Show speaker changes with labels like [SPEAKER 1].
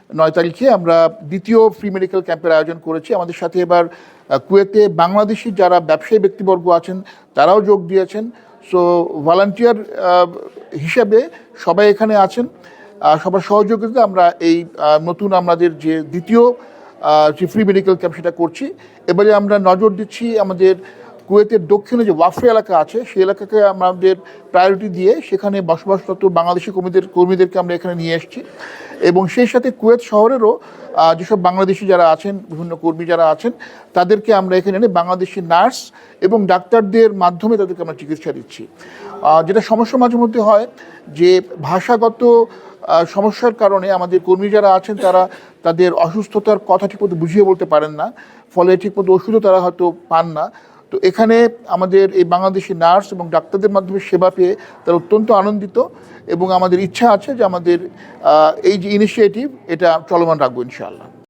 [SPEAKER 1] 9 তারিখে আমরা দ্বিতীয় ফ্রি মেডিকেল ক্যাম্পের আয়োজন করেছি। আমাদের সাথে এবার কুয়েতে বাংলাদেশি যারা ব্যবসায়ী ব্যক্তিবর্গ আছেন তারাও যোগ দিয়েছেন। সো ভলান্টিয়ার হিসাবে সবাই এখানে আছেন। সবার সহযোগিতা আমরা এই নতুন আমাদের যে দ্বিতীয় যে ফ্রি মেডিকেল ক্যাম্প সেটা করছি। এবারে আমরা নজর দিচ্ছি আমাদের কুয়েতের দক্ষিণে যে ওয়াফরি এলাকা আছে সেই এলাকাকে আমাদের প্রায়োরিটি দিয়ে সেখানে বসবাসরত বাংলাদেশি কর্মীদেরকে আমরা এখানে নিয়ে এসেছি এবং সেই সাথে কুয়েত শহরেরও যেসব বাংলাদেশি যারা আছেন, বিভিন্ন কর্মী যারা আছেন, তাদেরকে আমরা এখানে এনে বাংলাদেশি নার্স এবং ডাক্তারদের মাধ্যমে তাদেরকে আমরা চিকিৎসা দিচ্ছি। যেটা সমস্যা মাঝে মধ্যে হয় যে ভাষাগত সমস্যার কারণে আমাদের কর্মী যারা আছেন তারা তাদের অসুস্থতার কথা ঠিকমতো বুঝিয়ে বলতে পারেন না, ফলে ঠিকমতো ওষুধও তারা হয়তো পান না। তো এখানে আমাদের এই বাংলাদেশি নার্স এবং ডাক্তারদের মাধ্যমে সেবা পেয়ে তারা অত্যন্ত আনন্দিত এবং আমাদের ইচ্ছা আছে যে আমাদের এই যে ইনিশিয়েটিভ এটা চলমান রাখবো ইনশাআল্লাহ।